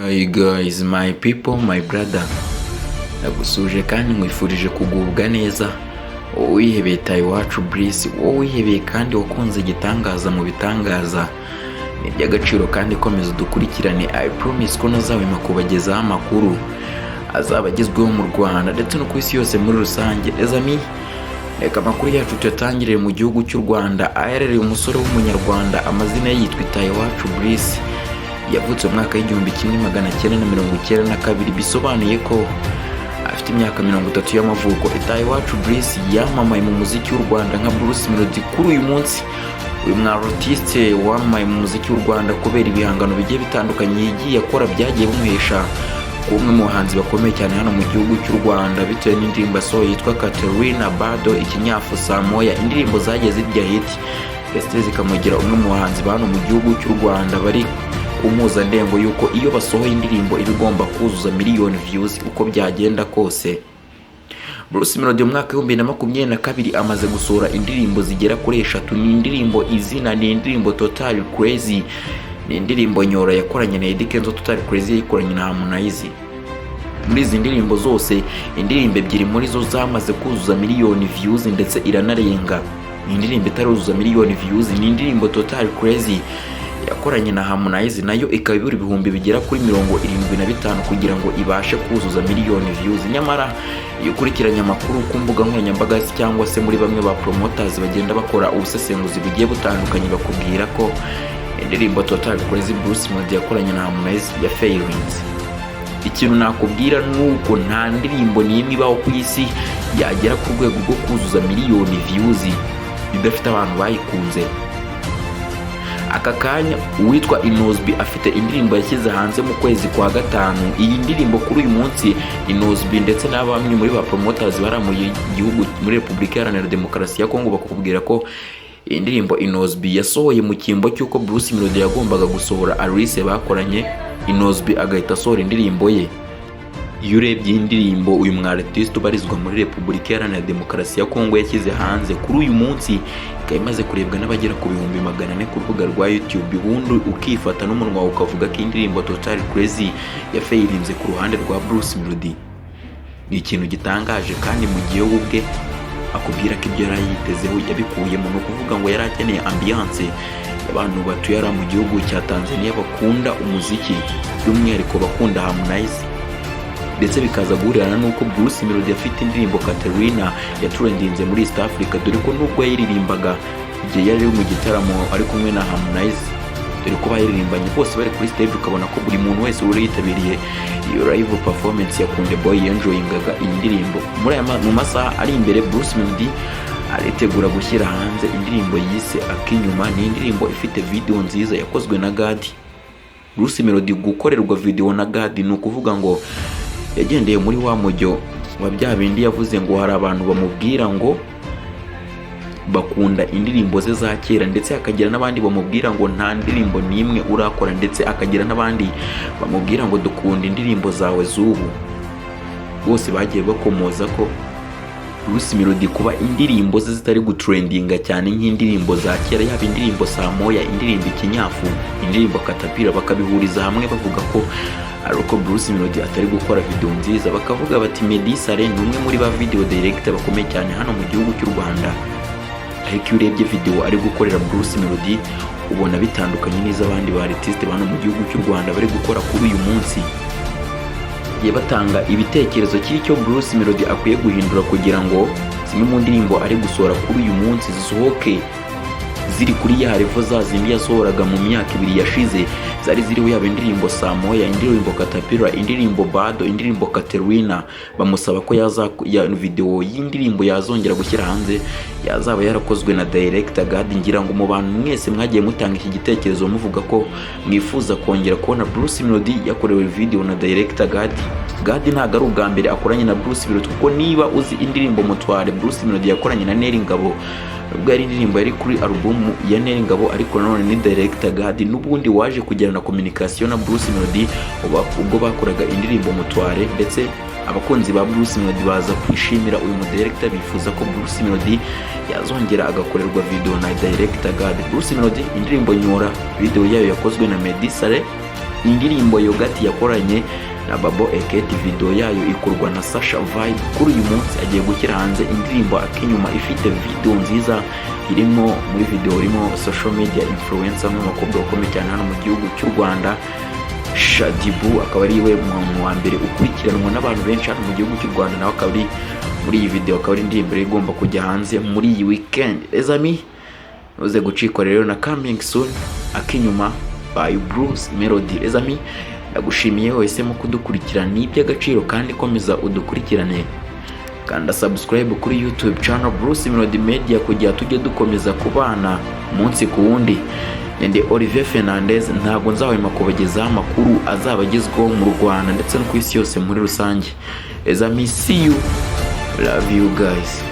Hi guys, my people, my brother. Nagusuje kandi nkwifurije kugubwa neza. Wowe wihebeye Iwacu Bliss, wowe wihebeye kandi wakunze igitangaza mu bitangaza. Ni by'agaciro kandi komeza dukurikirane. I promise ko nazabima kubagezaho amakuru azaba agezweho mu Rwanda ndetse no ku isi yose muri rusange. Ezami, reka amakuru yacu tuyatangirire mu gihugu cy'u Rwanda. Aherereye umusore w'umunyarwanda, amazina ye yitwa Iwacu Bliss. Yavutse mu mwaka w'igihumbi kimwe magana cyenda na mirongo icyenda na kabiri, bisobanuye ko afite imyaka 30 y'amavuko. Iwacu Bliss yamamaye mu muziki w'u Rwanda nka Bruce Melody. Kuri uyu munsi uyu mwartiste wamamaye mu muziki w'u Rwanda kubera ibihangano bigiye bitandukanye yagiye akora byagiye bumuhesha umwe mu bahanzi bakomeye cyane hano mu gihugu cy'u Rwanda, bitewe n'indirimbo asohoye yitwa Katerina, Bado, Ikinyafu, Samoya. Indirimbo zagiye zijya hit ndetse zikamugira umwe mu bahanzi ba hano mu gihugu cy'u Rwanda bari umuzandengo yuko iyo basohoye indirimbo ibigomba kuzuza miliyoni views uko byagenda kose. Bruce Melody mu mwaka wa 2022 amaze gusohora indirimbo zigera kuri 3. Ni indirimbo Izina, ni indirimbo Total Crazy, ni indirimbo Nyora yakoranye na Eddy Kenzo, Total Crazy yakoranye na Harmonize. Muri izi ndirimbo zose, indirimbo ebyiri muri zo zamaze kuzuza miliyoni views ndetse iranarenga. Ni indirimbo itaruzuza miliyoni views ni indirimbo Total Crazy yakoranye na Harmonize, nayo ikaba ibura ibihumbi bigera kuri 75 kugira ngo ibashe kuzuza miliyoni views. Nyamara iyo ukurikiranye amakuru ku mbuga nkoranyambaga cyangwa se muri bamwe ba promoters bagenda bakora ubusesenguzi bugiye butandukanye, bakubwira ko indirimbo Total Crazy Bruce Melody yakoranye na Harmonize ya failinze. Ikintu nakubwira nuko nta ndirimbo n'imwe ibaho ku isi yagera ku rwego rwo kuzuza miliyoni views idafite abantu bayikunze. Aka kanya uwitwa Inosbi afite indirimbo yashyize hanze mu kwezi kwa gatanu. Iyi ndirimbo kuri uyu munsi Inosbi ndetse n'abamwe muri ba promoters baramuye igihugu muri Repubulika Iharanira Demokarasi ya Kongo bakakubwira ko indirimbo Inosbi yasohoye mu kimbo cy'uko Bruce Melody yagombaga gusohora Alice bakoranye. Inosbi agahita asohora indirimbo ye. Iyo urebye indirimbo uyu mwartiste ubarizwa muri Repubulika Iharanira Demokarasi ya Kongo yashyize hanze kuri uyu munsi, ikaba imaze kurebwa n'abagera ku 400 ku rubuga rwa YouTube. Ubundi ukifata n'umunwa ukavuga ko indirimbo Total Crazy ya failinze ku ruhande rwa Bruce Melody. Ni ikintu gitangaje kandi mu gihe ubwe akubwira ko ibyo yari yitezeho yabikuye mu kuvuga ngo yari akeneye ambiance abantu batuye mu gihugu cya Tanzania bakunda umuziki, by'umwihariko bakunda Harmonize. Ndetse bikaza guhurirana nuko Bruce Melody afite indirimbo Katerina yaturendinze muri East Africa, dore ko nubwo yaririmbaga igihe yari mu gitaramo ari kumwe na Harmonize, dore ko bayiririmbanye bose bari kuri stage, ukabona ko buri muntu wese uri yitabiriye iyo live performance ya Kunde Boy enjoyingaga iyi ndirimbo. Mu masaha ari imbere Bruce Melody aritegura gushyira hanze indirimbo yise Akinyuma. Ni indirimbo ifite video nziza yakozwe na God. Bruce Melody gukorerwa video na God ni ukuvuga ngo yagendeye muri wa mujyo wa bya bindi yavuze ngo hari abantu bamubwira ngo bakunda indirimbo ze za kera, ndetse akagira n'abandi bamubwira ngo nta ndirimbo n'imwe urakora, ndetse akagira n'abandi bamubwira ngo dukunda indirimbo zawe z'ubu. Bose bagiye bakomoza ko Bruce Melody kuba indirimbo ze zitari gutrendinga cyane nk'indirimbo za kera, yaba indirimbo Samoya, indirimbo Ikinyafu, indirimbo Katapira, bakabihuriza hamwe bavuga ko ariko Bruce Melody atari gukora video nziza. Bakavuga bati Melodie-Akinyuma ni umwe muri ba video director bakomeye cyane hano mu gihugu cy'u Rwanda, ariko iyo urebye video ari gukorera Bruce Melody ubona bitandukanye n'iz'abandi ba artiste hano mu gihugu cy'u Rwanda bari gukora kuri uyu munsi. Ye batanga ibitekerezo cy'icyo Bruce Melody akwiye guhindura kugira ngo zimwe mu ndirimbo ari gusohora kuri uyu munsi zisohoke ziri kuri ya level zazindi yasohoraga mu myaka 2 yashize, zari ziriho yaba indirimbo Samoya, indirimbo Katapira, indirimbo Bado, indirimbo Katerina. Bamusaba ko ya video y'indirimbo yazongera gushyira hanze yazaba yarakozwe na director God. Ngira ngo mu bantu mwese mwagiye mutanga iki gitekerezo muvuga ko mwifuza kongera kubona Bruce Melody yakorewe video na director God. God ntago ari ubwa mbere akoranye na Bruce Melody, kuko niba uzi indirimbo Mutware Bruce Melody yakoranye na Neri Ngabo, ubwo ari indirimbo yari kuri album ya Neri Ngabo, ariko nanone ni director God n'ubundi waje kugirana communication na Bruce Melody ubwo bakoraga indirimbo Mutware. Ndetse abakunzi ba Bruce Melody baza kwishimira uyu director, bifuza ko Bruce Melody yazongera agakorerwa video na director God. Bruce Melody indirimbo Nyora video yayo yakozwe na Melodie-Akinyuma, indirimbo Yogati yakoranye na Babo Eketi, video yayo ikorwa na Sasha Vibe. Kuri uyu munsi agiye gushyira hanze indirimbo Akinyuma ifite video nziza, irimo muri video irimo social media influencer n'umukobwa ukomeye cyane hano mu gihugu cy'u Rwanda, Shadibu, akaba ari we muntu wa mbere ukurikiranwa n'abantu benshi hano mu gihugu cy'u Rwanda, nawe akaba ari muri iyi video, akaba ari indirimbo igomba kujya hanze muri iyi weekend. Les amis, uze gucikwa rero na coming soon Akinyuma by Bruce Melody. Les amis, ndagushimiye wese mu kudukurikirana, ni iby'agaciro kandi komeza udukurikirane, kanda subscribe kuri YouTube channel Bruce Melody Media kugira tujye dukomeza kubana umunsi ku wundi. Nende Olivier Fernandez, ntabwo nzahwema kubagezaho amakuru azabagezweho mu Rwanda ndetse no ku isi yose muri rusange. Les amis, see you, love you guys.